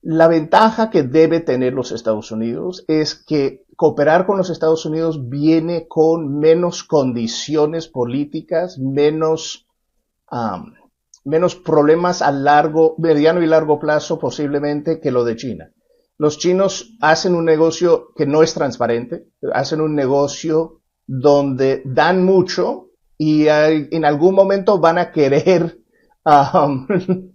La ventaja que debe tener los Estados Unidos es que cooperar con los Estados Unidos viene con menos condiciones políticas, um, menos problemas a mediano y largo plazo posiblemente que lo de China. Los chinos hacen un negocio que no es transparente, hacen un negocio donde dan mucho y en algún momento van a querer um,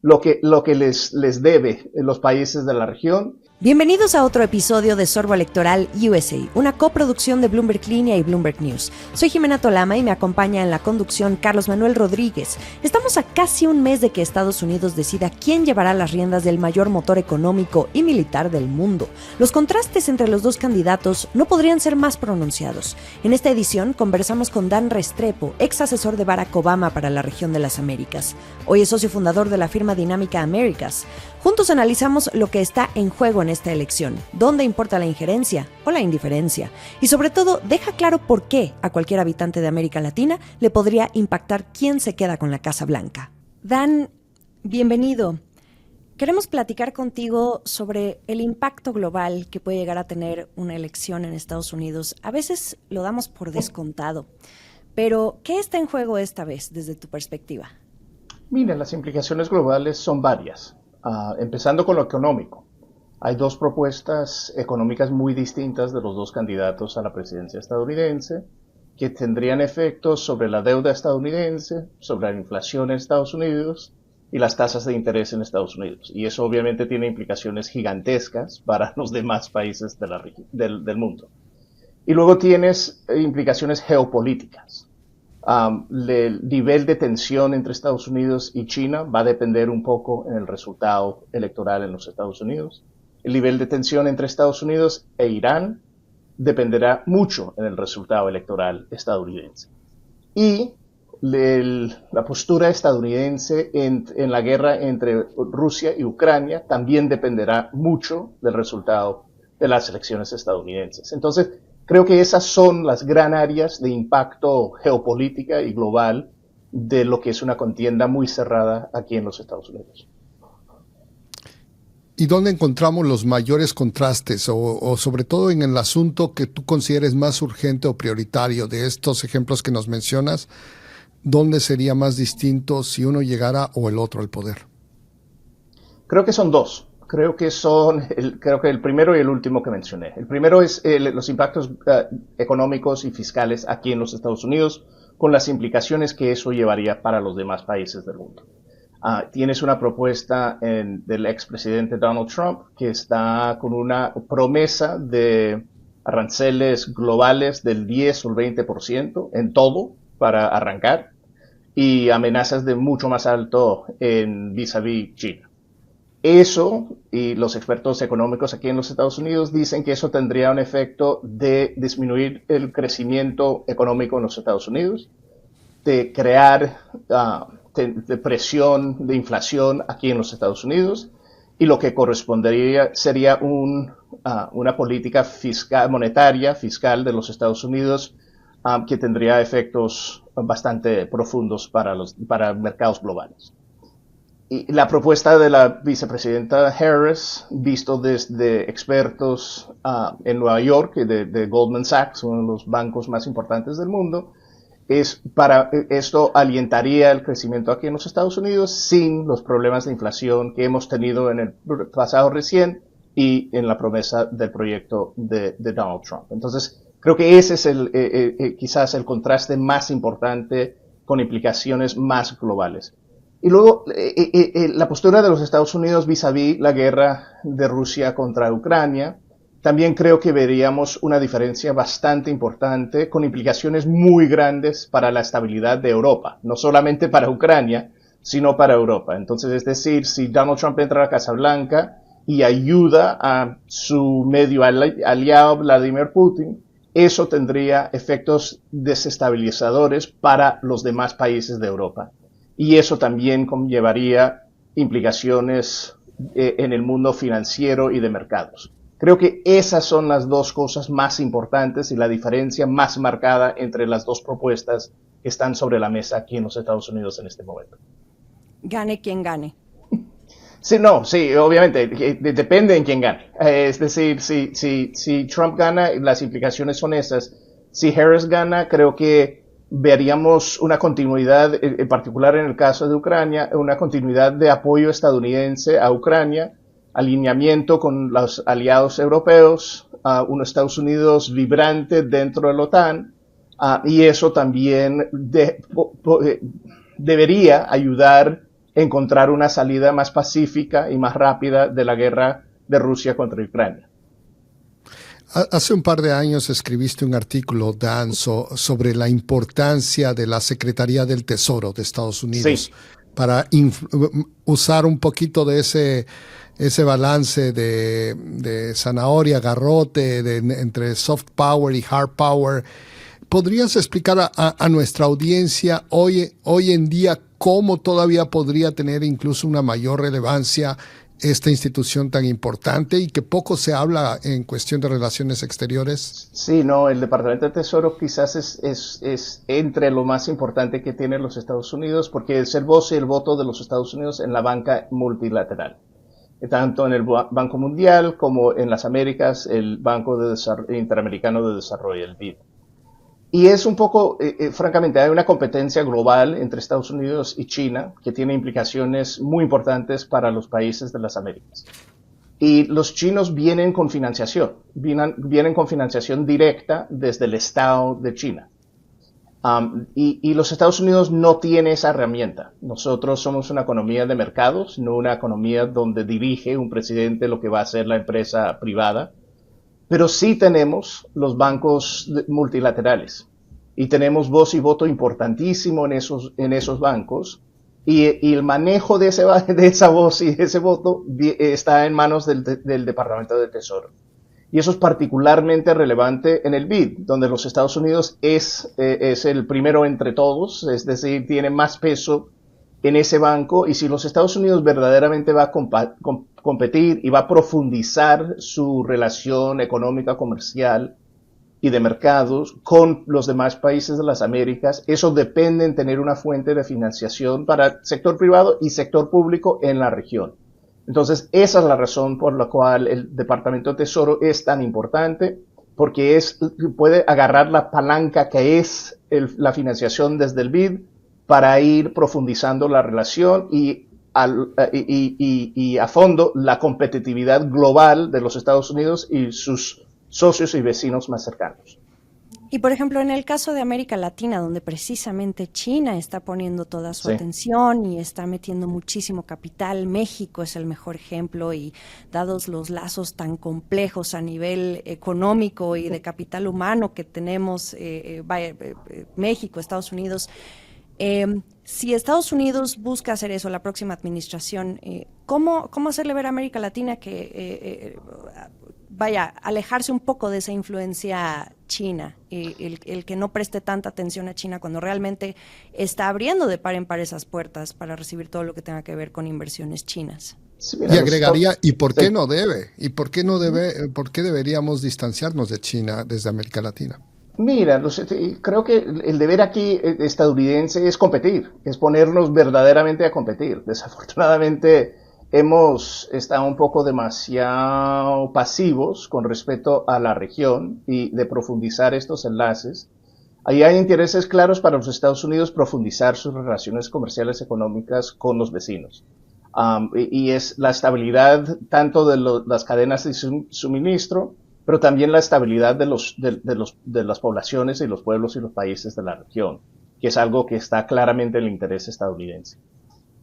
lo que les debe los países de la región. Bienvenidos a otro episodio de Sorbo Electoral USA, una coproducción de Bloomberg Línea y Bloomberg News. Soy Jimena Tolama y me acompaña en la conducción Carlos Manuel Rodríguez. Estamos a casi un mes de que Estados Unidos decida quién llevará las riendas del mayor motor económico y militar del mundo. Los contrastes entre los dos candidatos no podrían ser más pronunciados. En esta edición conversamos con Dan Restrepo, ex asesor de Barack Obama para la región de las Américas. Hoy es socio fundador de la firma Dinámica Americas. Juntos analizamos lo que está en juego en esta elección, dónde importa la injerencia o la indiferencia, y sobre todo deja claro por qué a cualquier habitante de América Latina le podría impactar quién se queda con la Casa Blanca. Dan, bienvenido. Queremos platicar contigo sobre el impacto global que puede llegar a tener una elección en Estados Unidos. A veces lo damos por descontado, pero ¿qué está en juego esta vez desde tu perspectiva? Mira, las implicaciones globales son varias. Empezando con lo económico. Hay dos propuestas económicas muy distintas de los dos candidatos a la presidencia estadounidense que tendrían efectos sobre la deuda estadounidense, sobre la inflación en Estados Unidos y las tasas de interés en Estados Unidos. Y eso obviamente tiene implicaciones gigantescas para los demás países del mundo. Y luego tienes implicaciones geopolíticas. El nivel de tensión entre Estados Unidos y China va a depender un poco en el resultado electoral en los Estados Unidos. El nivel de tensión entre Estados Unidos e Irán dependerá mucho en el resultado electoral estadounidense. Y la postura estadounidense en la guerra entre Rusia y Ucrania también dependerá mucho del resultado de las elecciones estadounidenses. Entonces, creo que esas son las gran áreas de impacto geopolítica y global de lo que es una contienda muy cerrada aquí en los Estados Unidos. ¿Y dónde encontramos los mayores contrastes o sobre todo en el asunto que tú consideres más urgente o prioritario de estos ejemplos que nos mencionas? ¿Dónde sería más distinto si uno llegara o el otro al poder? Creo que son dos. Creo que el primero y el último que mencioné. El primero es los impactos económicos y fiscales aquí en los Estados Unidos, con las implicaciones que eso llevaría para los demás países del mundo. Tienes una propuesta del expresidente Donald Trump que está con una promesa de aranceles globales del 10 o el 20% en todo para arrancar y amenazas de mucho más alto en vis-a-vis China. Eso, y los expertos económicos aquí en los Estados Unidos dicen que eso tendría un efecto de disminuir el crecimiento económico en los Estados Unidos, de crear de presión de inflación aquí en los Estados Unidos, y lo que correspondería sería una política monetaria fiscal de los Estados Unidos que tendría efectos bastante profundos para mercados globales. Y la propuesta de la vicepresidenta Harris, visto desde expertos en Nueva York y de Goldman Sachs, uno de los bancos más importantes del mundo, esto alientaría el crecimiento aquí en los Estados Unidos sin los problemas de inflación que hemos tenido en el pasado recién y en la promesa del proyecto de Donald Trump. Entonces, creo que ese es quizás el contraste más importante con implicaciones más globales. Y luego, la postura de los Estados Unidos vis-a-vis la guerra de Rusia contra Ucrania, también creo que veríamos una diferencia bastante importante con implicaciones muy grandes para la estabilidad de Europa, no solamente para Ucrania, sino para Europa. Entonces, es decir, si Donald Trump entra a la Casa Blanca y ayuda a su medio aliado Vladimir Putin, eso tendría efectos desestabilizadores para los demás países de Europa. Y eso también conllevaría implicaciones en el mundo financiero y de mercados. Creo que esas son las dos cosas más importantes y la diferencia más marcada entre las dos propuestas que están sobre la mesa aquí en los Estados Unidos en este momento. Gane quien gane. Sí, no, sí, obviamente, depende en quién gane. Es decir, si Trump gana, las implicaciones son esas. Si Harris gana, creo que veríamos una continuidad, en particular en el caso de Ucrania, una continuidad de apoyo estadounidense a Ucrania, alineamiento con los aliados europeos, un Estados Unidos vibrante dentro de la OTAN, y eso también debería ayudar a encontrar una salida más pacífica y más rápida de la guerra de Rusia contra Ucrania. Hace un par de años escribiste un artículo, Dan, sobre la importancia de la Secretaría del Tesoro de Estados Unidos, Sí, para usar un poquito de ese balance de zanahoria, garrote, entre soft power y hard power. ¿Podrías explicar a nuestra audiencia hoy en día cómo todavía podría tener incluso una mayor relevancia esta institución tan importante y que poco se habla en cuestión de relaciones exteriores? sí, no, el Departamento de Tesoro quizás es entre lo más importante que tienen los Estados Unidos, porque es el voz y el voto de los Estados Unidos en la banca multilateral, tanto en el Banco Mundial como en las Américas, el Banco Interamericano de Desarrollo, el BID. Y es un poco, francamente, hay una competencia global entre Estados Unidos y China que tiene implicaciones muy importantes para los países de las Américas. Y los chinos vienen con financiación, vienen con financiación directa desde el Estado de China. Y los Estados Unidos no tiene esa herramienta. Nosotros somos una economía de mercados, no una economía donde dirige un presidente lo que va a hacer la empresa privada. Pero sí tenemos los bancos multilaterales y tenemos voz y voto importantísimo en esos bancos y el manejo de esa voz y ese voto está en manos del Departamento de Tesoro. Y eso es particularmente relevante en el BID, donde los Estados Unidos es el primero entre todos, es decir, tiene más peso en ese banco, y si los Estados Unidos verdaderamente va a competir y va a profundizar su relación económica, comercial y de mercados con los demás países de las Américas, eso depende en tener una fuente de financiación para sector privado y sector público en la región. Entonces, esa es la razón por la cual el Departamento de Tesoro es tan importante, porque puede agarrar la palanca que es la financiación desde el BID para ir profundizando la relación y a fondo la competitividad global de los Estados Unidos y sus socios y vecinos más cercanos. Y por ejemplo, en el caso de América Latina, donde precisamente China está poniendo toda su atención y está metiendo muchísimo capital, México es el mejor ejemplo, y dados los lazos tan complejos a nivel económico y de capital humano que tenemos, México, Estados Unidos, si Estados Unidos busca hacer eso, la próxima administración, ¿cómo hacerle ver a América Latina que alejarse un poco de esa influencia china, el que no preste tanta atención a China cuando realmente está abriendo de par en par esas puertas para recibir todo lo que tenga que ver con inversiones chinas? Sí, mira, y agregaría, ¿y por qué no debe? ¿Y por qué por qué deberíamos distanciarnos de China desde América Latina? Mira, creo que el deber aquí estadounidense es competir, es ponernos verdaderamente a competir. Desafortunadamente hemos estado un poco demasiado pasivos con respecto a la región y de profundizar estos enlaces. Ahí hay intereses claros para los Estados Unidos profundizar sus relaciones comerciales económicas con los vecinos. Y es la estabilidad tanto de las cadenas de suministro, pero también la estabilidad de las poblaciones y los pueblos y los países de la región, que es algo que está claramente en el interés estadounidense.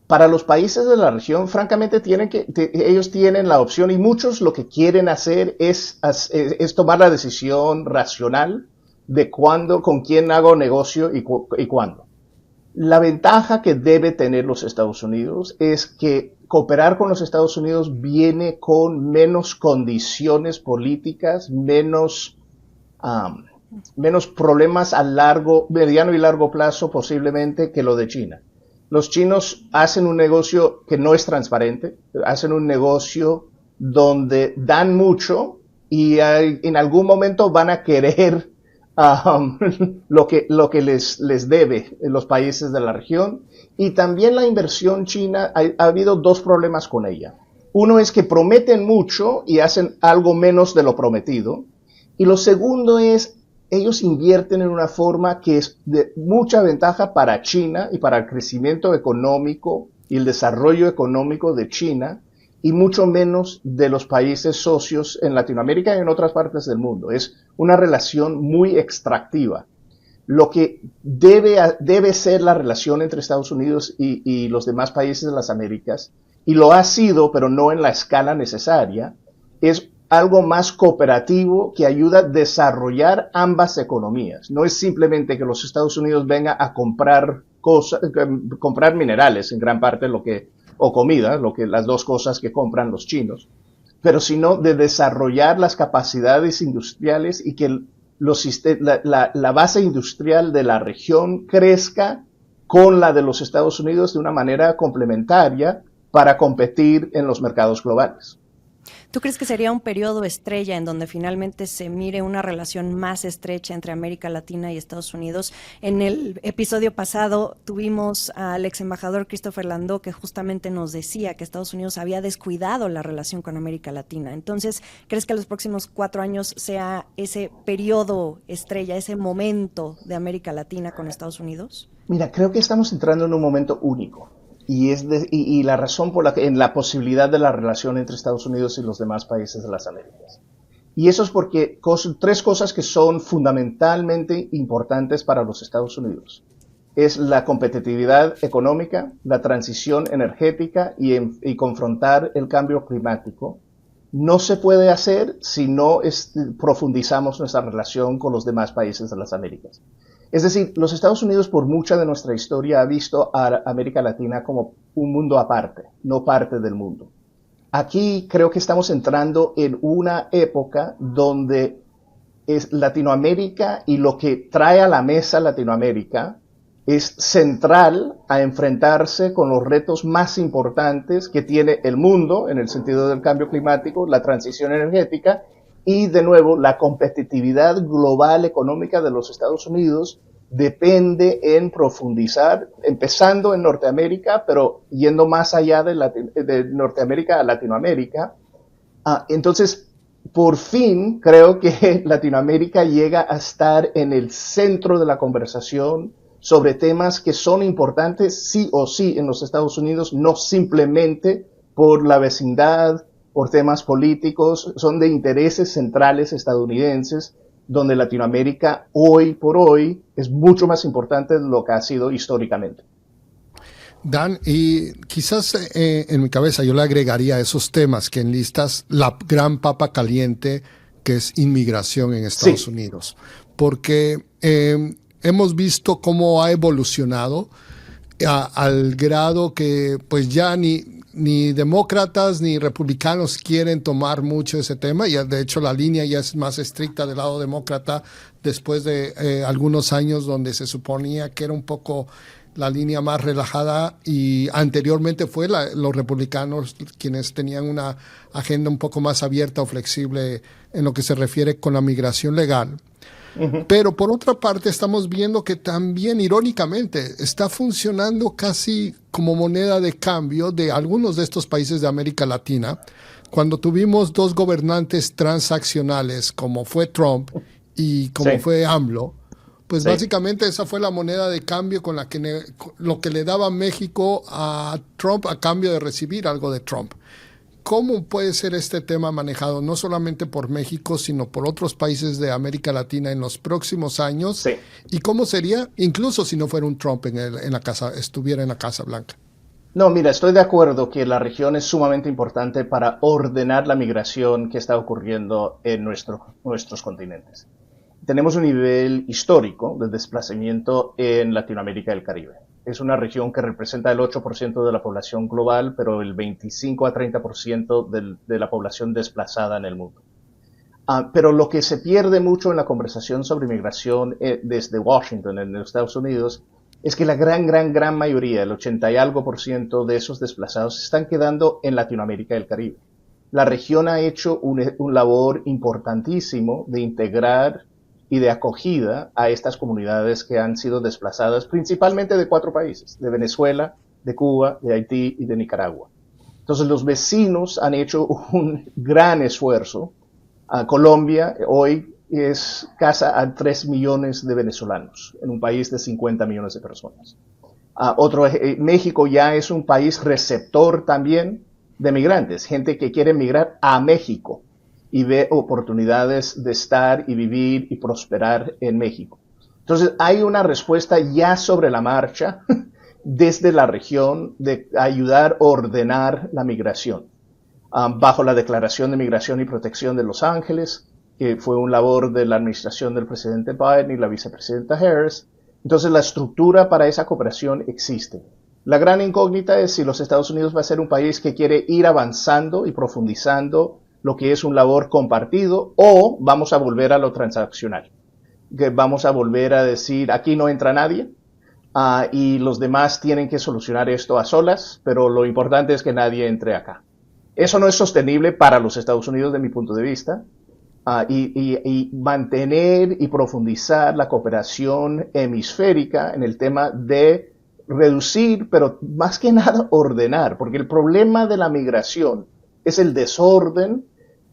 Para los países de la región, francamente, ellos tienen la opción, y muchos lo que quieren hacer es tomar la decisión racional de cuándo, con quién hago negocio y cuándo. La ventaja que debe tener los Estados Unidos es que cooperar con los Estados Unidos viene con menos condiciones políticas, menos problemas a mediano y largo plazo posiblemente que lo de China. Los chinos hacen un negocio que no es transparente, hacen un negocio donde dan mucho y en algún momento van a querer um, lo que les debe los países de la región, y también la inversión china, ha habido dos problemas con ella. Uno es que prometen mucho y hacen algo menos de lo prometido, y lo segundo es, ellos invierten en una forma que es de mucha ventaja para China y para el crecimiento económico y el desarrollo económico de China, y mucho menos de los países socios en Latinoamérica y en otras partes del mundo. Es una relación muy extractiva. Lo que debe ser la relación entre Estados Unidos y los demás países de las Américas, y lo ha sido, pero no en la escala necesaria, es algo más cooperativo que ayuda a desarrollar ambas economías. No es simplemente que los Estados Unidos vengan a comprar minerales, en gran parte o comida, las dos cosas que compran los chinos, pero sino de desarrollar las capacidades industriales y que la base industrial de la región crezca con la de los Estados Unidos de una manera complementaria para competir en los mercados globales. ¿Tú crees que sería un periodo estrella en donde finalmente se mire una relación más estrecha entre América Latina y Estados Unidos? En el episodio pasado tuvimos al ex embajador Christopher Landau, que justamente nos decía que Estados Unidos había descuidado la relación con América Latina. Entonces, ¿crees que los próximos 4 años sea ese periodo estrella, ese momento de América Latina con Estados Unidos? Mira, creo que estamos entrando en un momento único. Y la razón en la posibilidad de la relación entre Estados Unidos y los demás países de las Américas. Y eso es porque tres cosas que son fundamentalmente importantes para los Estados Unidos. Es la competitividad económica, la transición energética y confrontar el cambio climático. No se puede hacer si no profundizamos nuestra relación con los demás países de las Américas. Es decir, los Estados Unidos por mucha de nuestra historia ha visto a América Latina como un mundo aparte, no parte del mundo. Aquí creo que estamos entrando en una época donde es Latinoamérica, y lo que trae a la mesa Latinoamérica es central a enfrentarse con los retos más importantes que tiene el mundo en el sentido del cambio climático, la transición energética y, de nuevo, la competitividad global económica de los Estados Unidos depende en profundizar, empezando en Norteamérica, pero yendo más allá de Norteamérica a Latinoamérica. Entonces, por fin, creo que Latinoamérica llega a estar en el centro de la conversación sobre temas que son importantes sí o sí en los Estados Unidos, no simplemente por la vecindad, por temas políticos, son de intereses centrales estadounidenses, donde Latinoamérica hoy por hoy es mucho más importante de lo que ha sido históricamente. Dan, y quizás en mi cabeza yo le agregaría a esos temas que enlistas la gran papa caliente que es inmigración en Estados Unidos, porque hemos visto cómo ha evolucionado al grado que pues ya ni demócratas ni republicanos quieren tomar mucho ese tema. Ya, de hecho, la línea ya es más estricta del lado demócrata después de algunos años donde se suponía que era un poco la línea más relajada, y anteriormente fue los republicanos quienes tenían una agenda un poco más abierta o flexible en lo que se refiere con la migración legal. Uh-huh. Pero por otra parte estamos viendo que también, irónicamente, está funcionando casi como moneda de cambio de algunos de estos países de América Latina. Cuando tuvimos dos gobernantes transaccionales como fue Trump y como fue AMLO, pues básicamente esa fue la moneda de cambio con la que lo que le daba México a Trump a cambio de recibir algo de Trump. ¿Cómo puede ser este tema manejado no solamente por México, sino por otros países de América Latina en los próximos años? Sí. ¿Y cómo sería, incluso si no fuera un Trump estuviera en la Casa Blanca? No, mira, estoy de acuerdo que la región es sumamente importante para ordenar la migración que está ocurriendo en nuestros continentes. Tenemos un nivel histórico de desplazamiento en Latinoamérica y el Caribe. Es una región que representa el 8% de la población global, pero el 25 a 30% de la población desplazada en el mundo. Pero lo que se pierde mucho en la conversación sobre migración desde Washington, en los Estados Unidos, es que la gran mayoría, el 80 y algo por ciento de esos desplazados, se están quedando en Latinoamérica y el Caribe. La región ha hecho un labor importantísimo de integrar y de acogida a estas comunidades que han sido desplazadas principalmente de 4 países, de Venezuela, de Cuba, de Haití y de Nicaragua. Entonces los vecinos han hecho un gran esfuerzo. Colombia hoy es casa a 3 millones de venezolanos en un país de 50 millones de personas. México ya es un país receptor también de migrantes, gente que quiere migrar a México y ve oportunidades de estar y vivir y prosperar en México. Entonces hay una respuesta ya sobre la marcha desde la región de ayudar a ordenar la migración. Bajo la Declaración de Migración y Protección de Los Ángeles, que fue una labor de la administración del presidente Biden y la vicepresidenta Harris. Entonces la estructura para esa cooperación existe. La gran incógnita es si los Estados Unidos va a ser un país que quiere ir avanzando y profundizando lo que es un labor compartido, o vamos a volver a lo transaccional. Que vamos a volver a decir, aquí no entra nadie, y los demás tienen que solucionar esto a solas, pero lo importante es que nadie entre acá. Eso no es sostenible para los Estados Unidos, de mi punto de vista, y mantener y profundizar la cooperación hemisférica en el tema de reducir, pero más que nada ordenar, porque el problema de la migración es el desorden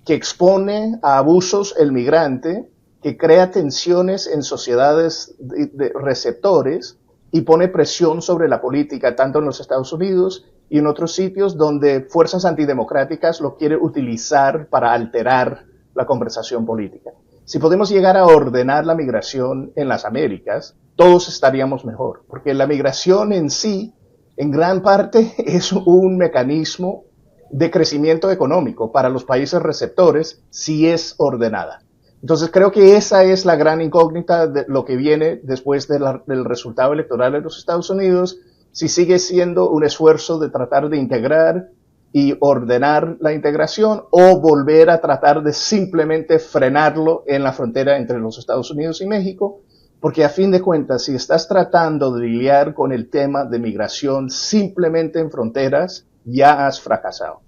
que expone a abusos el migrante, que crea tensiones en sociedades de receptores y pone presión sobre la política, tanto en los Estados Unidos y en otros sitios donde fuerzas antidemocráticas lo quieren utilizar para alterar la conversación política. Si podemos llegar a ordenar la migración en las Américas, todos estaríamos mejor, porque la migración en sí, en gran parte, es un mecanismo de crecimiento económico para los países receptores si es ordenada. Entonces creo que esa es la gran incógnita de lo que viene después del resultado electoral en los Estados Unidos, si sigue siendo un esfuerzo de tratar de integrar y ordenar la integración, o volver a tratar de simplemente frenarlo en la frontera entre los Estados Unidos y México, porque a fin de cuentas, si estás tratando de lidiar con el tema de migración simplemente en fronteras, ya has fracasado.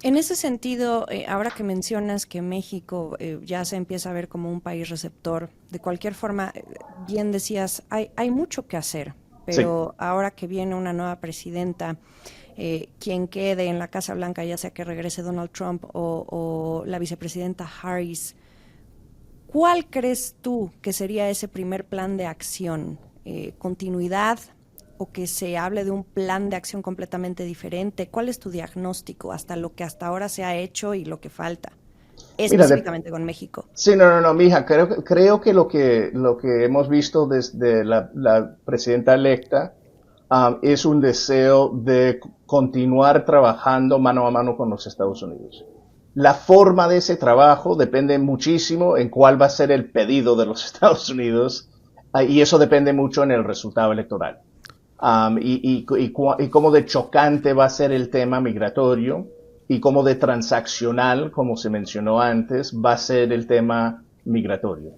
En ese sentido, ahora que mencionas que México ya se empieza a ver como un país receptor, de cualquier forma, bien decías, hay mucho que hacer, pero sí, ahora que viene una nueva presidenta, quien quede en la Casa Blanca, ya sea que regrese Donald Trump o la vicepresidenta Harris, ¿cuál crees tú que sería ese primer plan de acción? ¿Continuidad o que se hable de un plan de acción completamente diferente? ¿Cuál es tu diagnóstico hasta lo que hasta ahora se ha hecho y lo que falta? Específicamente con México. Sí, no, mija, creo que lo que hemos visto desde la presidenta electa es un deseo de continuar trabajando mano a mano con los Estados Unidos. La forma de ese trabajo depende muchísimo en cuál va a ser el pedido de los Estados Unidos, y eso depende mucho en el resultado electoral. Y cómo de chocante va a ser el tema migratorio, y cómo de transaccional, como se mencionó antes, va a ser el tema migratorio.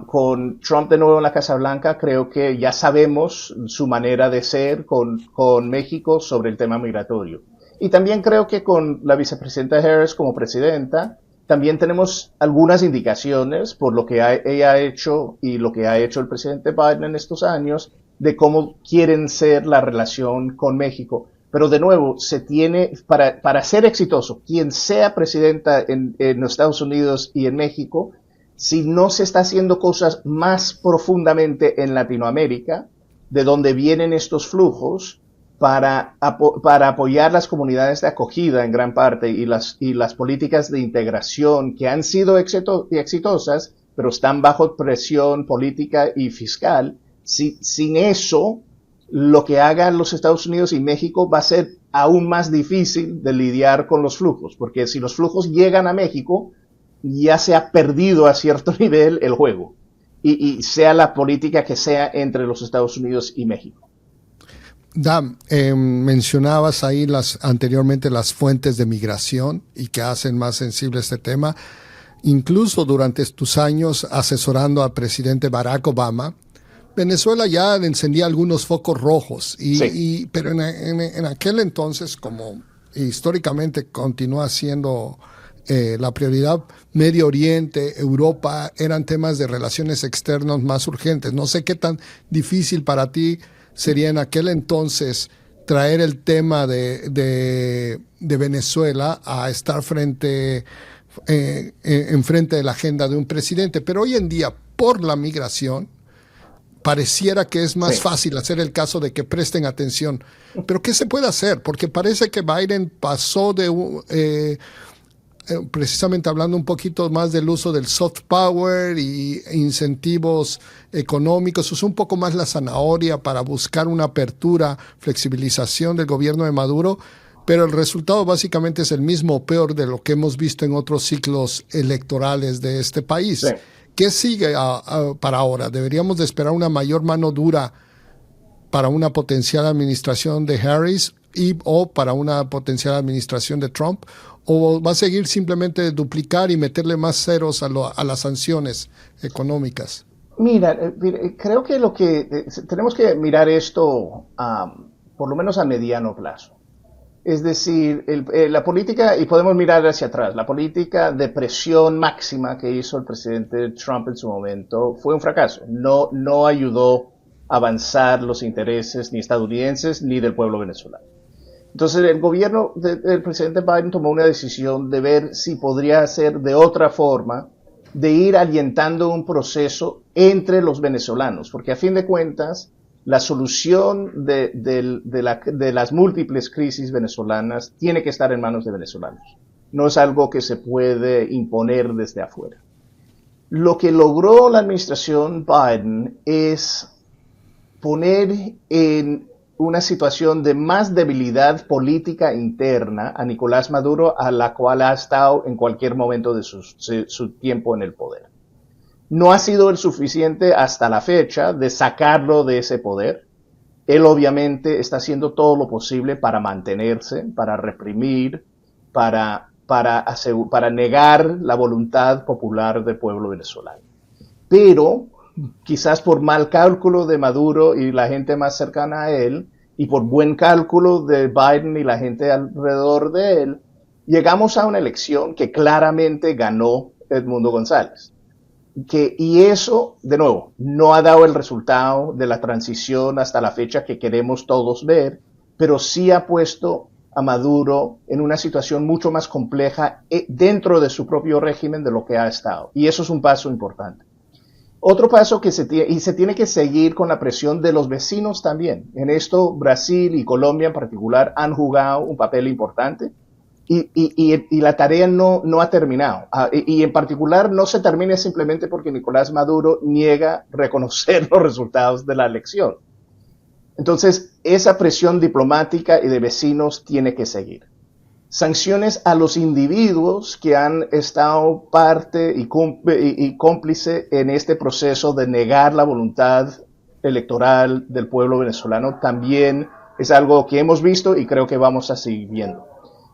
Con Trump de nuevo en la Casa Blanca, creo que ya sabemos su manera de ser con México sobre el tema migratorio. Y también creo que con la vicepresidenta Harris como presidenta, también tenemos algunas indicaciones por lo que ella ha hecho y lo que ha hecho el presidente Biden en estos años, de cómo quieren ser la relación con México. Pero de nuevo, se tiene, para ser exitoso, quien sea presidenta en los Estados Unidos y en México, si no se está haciendo cosas más profundamente en Latinoamérica, de donde vienen estos flujos, para apoyar las comunidades de acogida en gran parte y las políticas de integración que han sido exitosas, pero están bajo presión política y fiscal, sin eso, lo que hagan los Estados Unidos y México va a ser aún más difícil de lidiar con los flujos, porque si los flujos llegan a México, ya se ha perdido a cierto nivel el juego, y sea la política que sea entre los Estados Unidos y México. Dan, mencionabas ahí anteriormente las fuentes de migración y que hacen más sensible este tema. Incluso durante tus años asesorando al presidente Barack Obama, Venezuela ya encendía algunos focos rojos, pero en aquel entonces, como históricamente continúa siendo La prioridad Medio Oriente, Europa, eran temas de relaciones externas más urgentes. No sé qué tan difícil para ti sería en aquel entonces traer el tema de Venezuela a estar enfrente de la agenda de un presidente. Pero hoy en día, por la migración, pareciera que es más fácil hacer el caso de que presten atención. Pero ¿qué se puede hacer? Porque parece que Biden pasó de precisamente hablando un poquito más del uso del soft power y incentivos económicos, usó un poco más la zanahoria para buscar una apertura, flexibilización del gobierno de Maduro, pero el resultado básicamente es el mismo o peor de lo que hemos visto en otros ciclos electorales de este país. Sí. ¿Qué sigue para ahora? ¿Deberíamos de esperar una mayor mano dura para una potencial administración de Harris o para una potencial administración de Trump? ¿O va a seguir simplemente duplicar y meterle más ceros a las sanciones económicas? Mira, creo que tenemos que mirar esto por lo menos a mediano plazo. Es decir, la política, y podemos mirar hacia atrás, la política de presión máxima que hizo el presidente Trump en su momento fue un fracaso. No ayudó a avanzar los intereses ni estadounidenses ni del pueblo venezolano. Entonces el gobierno del presidente Biden tomó una decisión de ver si podría hacer de otra forma, de ir alientando un proceso entre los venezolanos, porque a fin de cuentas la solución de las múltiples crisis venezolanas tiene que estar en manos de venezolanos. No es algo que se puede imponer desde afuera. Lo que logró la administración Biden es poner en una situación de más debilidad política interna a Nicolás Maduro, a la cual ha estado en cualquier momento de su tiempo en el poder. No ha sido el suficiente hasta la fecha de sacarlo de ese poder. Él obviamente está haciendo todo lo posible para mantenerse, para reprimir, para negar la voluntad popular del pueblo venezolano. Pero quizás por mal cálculo de Maduro y la gente más cercana a él, y por buen cálculo de Biden y la gente alrededor de él, llegamos a una elección que claramente ganó Edmundo González. Y eso, de nuevo, no ha dado el resultado de la transición hasta la fecha que queremos todos ver, pero sí ha puesto a Maduro en una situación mucho más compleja dentro de su propio régimen de lo que ha estado. Y eso es un paso importante. Otro paso que se tiene que seguir con la presión de los vecinos también. En esto, Brasil y Colombia en particular han jugado un papel importante y la tarea no ha terminado. Y en particular no se termina simplemente porque Nicolás Maduro niega reconocer los resultados de la elección. Entonces, esa presión diplomática y de vecinos tiene que seguir. Sanciones a los individuos que han estado parte y cómplice en este proceso de negar la voluntad electoral del pueblo venezolano también es algo que hemos visto y creo que vamos a seguir viendo.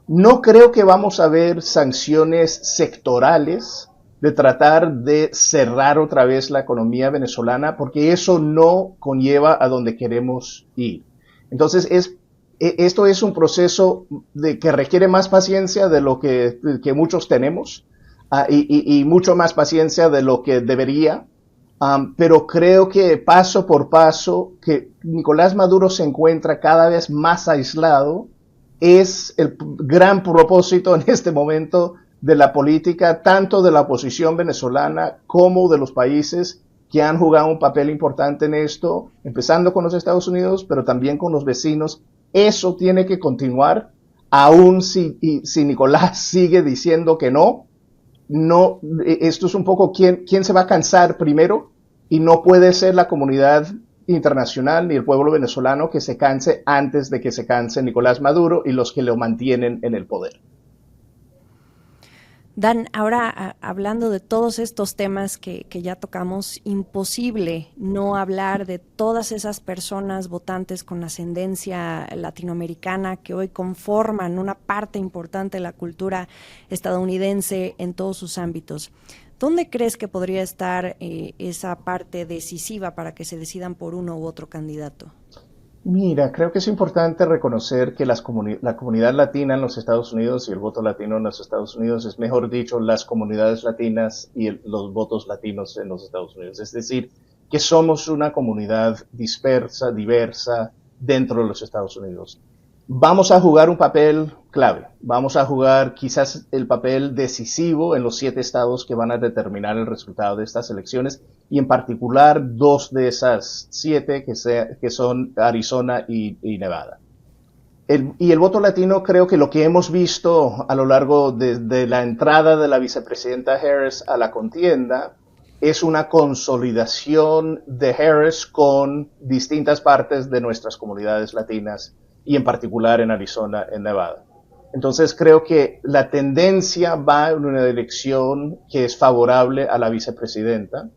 No creo que vamos a ver sanciones sectorales de tratar de cerrar otra vez la economía venezolana porque eso no conlleva a donde queremos ir. Entonces esto es un proceso que requiere más paciencia de lo que muchos tenemos y mucho más paciencia de lo que debería, pero creo que paso por paso que Nicolás Maduro se encuentra cada vez más aislado es el gran propósito en este momento de la política, tanto de la oposición venezolana como de los países que han jugado un papel importante en esto, empezando con los Estados Unidos, pero también con los vecinos. Eso tiene que continuar, aun si Nicolás sigue diciendo que no, esto es un poco quién se va a cansar primero, y no puede ser la comunidad internacional ni el pueblo venezolano que se canse antes de que se canse Nicolás Maduro y los que lo mantienen en el poder. Dan, ahora hablando de todos estos temas que ya tocamos, imposible no hablar de todas esas personas votantes con ascendencia latinoamericana que hoy conforman una parte importante de la cultura estadounidense en todos sus ámbitos. ¿Dónde crees que podría estar esa parte decisiva para que se decidan por uno u otro candidato? Mira, creo que es importante reconocer que la comunidad latina en los Estados Unidos y el voto latino en los Estados Unidos es, mejor dicho, las comunidades latinas y los votos latinos en los Estados Unidos. Es decir, que somos una comunidad dispersa, diversa dentro de los Estados Unidos. Vamos a jugar un papel clave. Vamos a jugar quizás el papel decisivo en los 7 estados que van a determinar el resultado de estas elecciones y en particular 2 de esas 7 que son Arizona y Nevada. El voto latino, creo que lo que hemos visto a lo largo de la entrada de la vicepresidenta Harris a la contienda es una consolidación de Harris con distintas partes de nuestras comunidades latinas y en particular en Arizona, en Nevada. Entonces creo que la tendencia va en una dirección que es favorable a la vicepresidenta.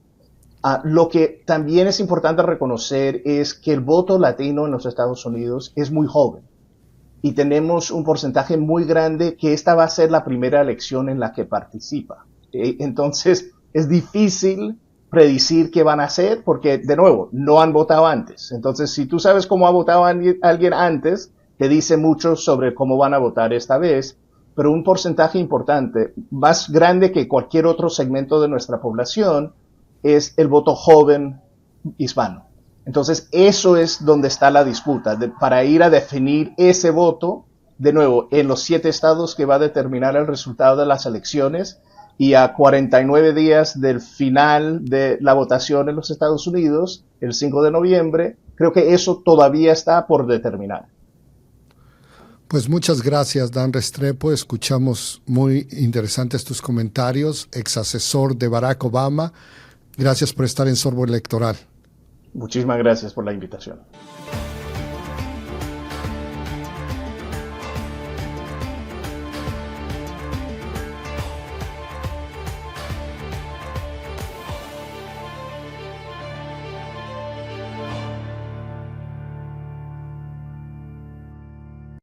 Lo que también es importante reconocer es que el voto latino en los Estados Unidos es muy joven y tenemos un porcentaje muy grande que esta va a ser la primera elección en la que participa. Entonces es difícil predecir qué van a hacer porque, de nuevo, no han votado antes. Entonces, si tú sabes cómo ha votado alguien antes, te dice mucho sobre cómo van a votar esta vez, pero un porcentaje importante, más grande que cualquier otro segmento de nuestra población, es el voto joven hispano. Entonces, eso es donde está la disputa, para ir a definir ese voto, de nuevo, en los 7 estados que va a determinar el resultado de las elecciones, y a 49 días del final de la votación en los Estados Unidos, el 5 de noviembre, creo que eso todavía está por determinar. Pues muchas gracias, Dan Restrepo. Escuchamos muy interesantes tus comentarios, ex asesor de Barack Obama. Gracias por estar en Sorbo Electoral. Muchísimas gracias por la invitación.